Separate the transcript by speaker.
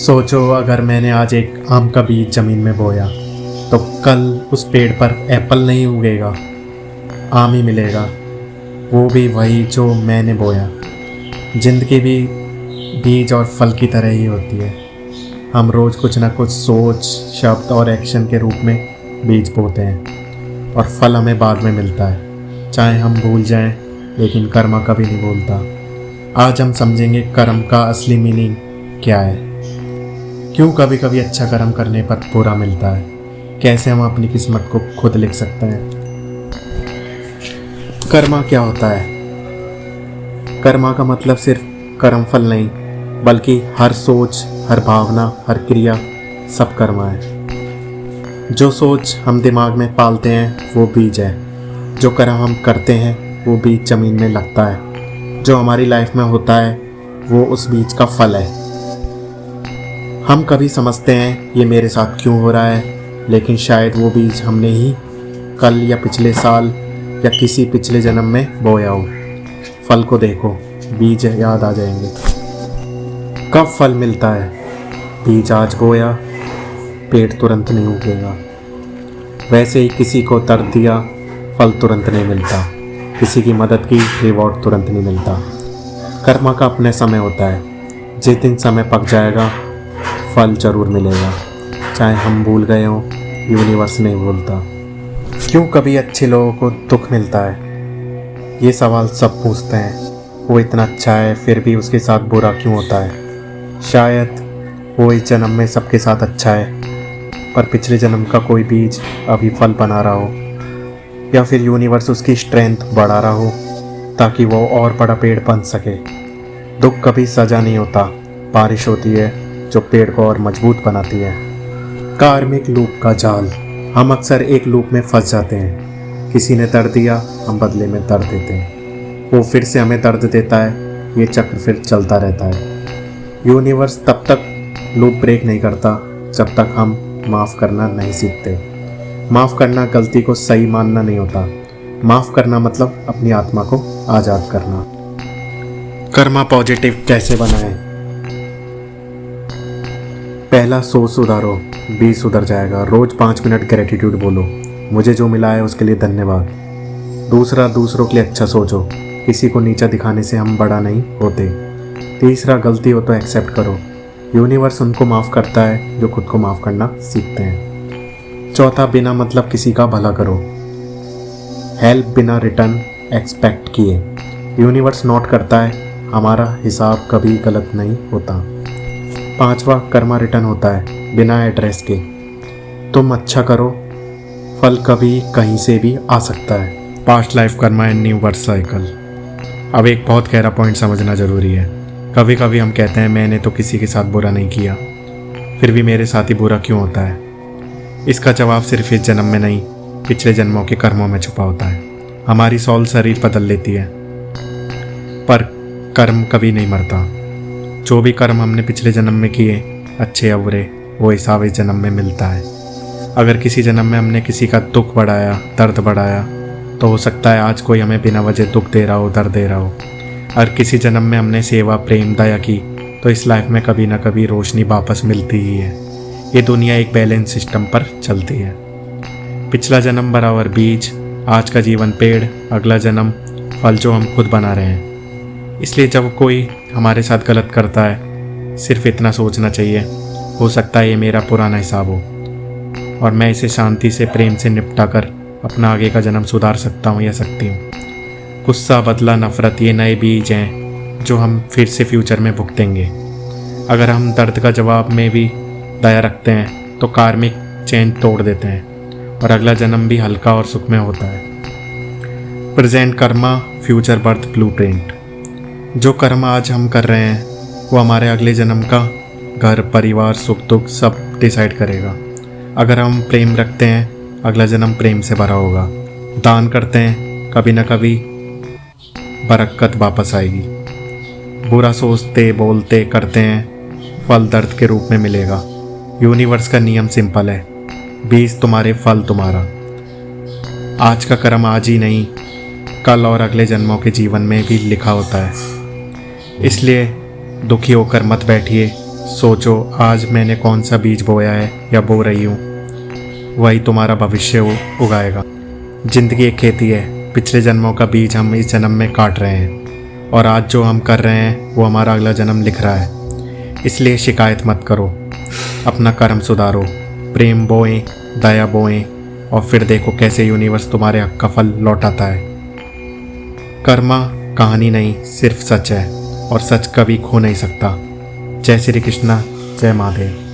Speaker 1: सोचो अगर मैंने आज एक आम का बीज ज़मीन में बोया तो कल उस पेड़ पर एप्पल नहीं उगेगा, आम ही मिलेगा, वो भी वही जो मैंने बोया। ज़िंदगी भी बीज और फल की तरह ही होती है। हम रोज़ कुछ ना कुछ सोच, शब्द और एक्शन के रूप में बीज बोते हैं और फल हमें बाद में मिलता है, चाहे हम भूल जाएं, लेकिन कर्म कभी नहीं भूलता। आज हम समझेंगे कर्म का असली मीनिंग क्या है, क्यों कभी कभी अच्छा कर्म करने पर बुरा मिलता है, कैसे हम अपनी किस्मत को खुद लिख सकते हैं। कर्मा क्या होता है? कर्मा का मतलब सिर्फ कर्म फल नहीं, बल्कि हर सोच, हर भावना, हर क्रिया सब कर्मा है। जो सोच हम दिमाग में पालते हैं वो बीज है, जो कर्म हम करते हैं वो बीज ज़मीन में लगता है, जो हमारी लाइफ में होता है वो उस बीज का फल है। हम कभी समझते हैं ये मेरे साथ क्यों हो रहा है, लेकिन शायद वो बीज हमने ही कल या पिछले साल या किसी पिछले जन्म में बोया हो। फल को देखो, बीज याद आ जाएंगे। कब फल मिलता है? बीज आज बोया, पेड़ तुरंत नहीं उगेगा। वैसे ही किसी को दर्द दिया, फल तुरंत नहीं मिलता। किसी की मदद की, रिवॉर्ड तुरंत नहीं मिलता। कर्म का अपने समय होता है, जिस दिन समय पक जाएगा फल जरूर मिलेगा, चाहे हम भूल गए हों, यूनिवर्स नहीं भूलता। क्यों कभी अच्छे लोगों को दुख मिलता है? ये सवाल सब पूछते हैं। वो इतना अच्छा है फिर भी उसके साथ बुरा क्यों होता है? शायद वो इस जन्म में सबके साथ अच्छा है, पर पिछले जन्म का कोई बीज अभी फल बना रहा हो, या फिर यूनिवर्स उसकी स्ट्रेंथ बढ़ा रहा हो ताकि वो और बड़ा पेड़ बन सके। दुख कभी सजा नहीं होता, बारिश होती है जो पेड़ को और मजबूत बनाती है। कार्मिक लूप का जाल। हम अक्सर एक लूप में फंस जाते हैं। किसी ने दर्द दिया, हम बदले में दर्द देते हैं, वो फिर से हमें दर्द देता है, ये चक्र फिर चलता रहता है। यूनिवर्स तब तक लूप ब्रेक नहीं करता जब तक हम माफ़ करना नहीं सीखते। माफ़ करना गलती को सही मानना नहीं होता, माफ़ करना मतलब अपनी आत्मा को आज़ाद करना। कर्मा पॉजिटिव कैसे बनाएं? पहला, सोच सुधारो, बीज सुधर जाएगा। रोज़ 5 मिनट ग्रेटिट्यूड बोलो, मुझे जो मिला है उसके लिए धन्यवाद। दूसरा, दूसरों के लिए अच्छा सोचो, किसी को नीचा दिखाने से हम बड़ा नहीं होते। तीसरा, गलती हो तो एक्सेप्ट करो, यूनिवर्स उनको माफ़ करता है जो खुद को माफ़ करना सीखते हैं। चौथा, बिना मतलब किसी का भला करो, हेल्प बिना रिटर्न एक्सपेक्ट किए। यूनिवर्स नोट करता है, हमारा हिसाब कभी गलत नहीं होता। पांचवा, कर्मा रिटर्न होता है बिना एड्रेस के। तुम अच्छा करो, फल कभी कहीं से भी आ सकता है। Past life Karma and new birth cycle. अब एक बहुत गहरा पॉइंट समझना ज़रूरी है। कभी कभी हम कहते हैं मैंने तो किसी के साथ बुरा नहीं किया, फिर भी मेरे साथ ही बुरा क्यों होता है? इसका जवाब सिर्फ इस जन्म में नहीं, पिछले जन्मों के कर्मों में छुपा होता है। हमारी सौल शरीर बदल लेती है, पर कर्म कभी नहीं मरता। जो भी कर्म हमने पिछले जन्म में किए, अच्छे या बुरे, वो हिसाब इस जन्म में मिलता है। अगर किसी जन्म में हमने किसी का दुख बढ़ाया, दर्द बढ़ाया, तो हो सकता है आज कोई हमें बिना वजह दुख दे रहा हो, दर्द दे रहा हो। अगर किसी जन्म में हमने सेवा, प्रेम, दया की, तो इस लाइफ में कभी ना कभी रोशनी वापस मिलती ही है। ये दुनिया एक बैलेंस सिस्टम पर चलती है। पिछला जन्म बराबर बीज, आज का जीवन पेड़, अगला जन्म फल जो हम खुद बना रहे हैं। इसलिए जब कोई हमारे साथ गलत करता है, सिर्फ इतना सोचना चाहिए, हो सकता है ये मेरा पुराना हिसाब हो और मैं इसे शांति से, प्रेम से निपटा कर अपना आगे का जन्म सुधार सकता हूँ या सकती हूँ। गुस्सा, बदला, नफरत, ये नए बीज हैं जो हम फिर से फ्यूचर में भुगतेंगे। अगर हम दर्द का जवाब में भी दया रखते हैं तो कार्मिक चेन तोड़ देते हैं और अगला जन्म भी हल्का और सुखमय होता है। Present Karma, future birth blueprint. जो कर्म आज हम कर रहे हैं वो हमारे अगले जन्म का घर, परिवार, सुख दुख सब डिसाइड करेगा। अगर हम प्रेम रखते हैं, अगला जन्म प्रेम से भरा होगा। दान करते हैं, कभी ना कभी बरकत वापस आएगी। बुरा सोचते, बोलते, करते हैं, फल दर्द के रूप में मिलेगा। यूनिवर्स का नियम सिंपल है, बीज तुम्हारे, फल तुम्हारा। आज का कर्म आज ही नहीं, कल और अगले जन्मों के जीवन में भी लिखा होता है। इसलिए दुखी होकर मत बैठिए, सोचो आज मैंने कौन सा बीज बोया है या बो रही हूँ, वही तुम्हारा भविष्य उगाएगा। जिंदगी एक खेती है, पिछले जन्मों का बीज हम इस जन्म में काट रहे हैं और आज जो हम कर रहे हैं वो हमारा अगला जन्म लिख रहा है। इसलिए शिकायत मत करो, अपना कर्म सुधारो, प्रेम बोएं, दया बोएं और फिर देखो कैसे यूनिवर्स तुम्हारे हक का फल लौटाता है। कर्मा कहानी नहीं, सिर्फ सच है और सच कभी खो नहीं सकता। जय श्री कृष्णा, जय महादेव।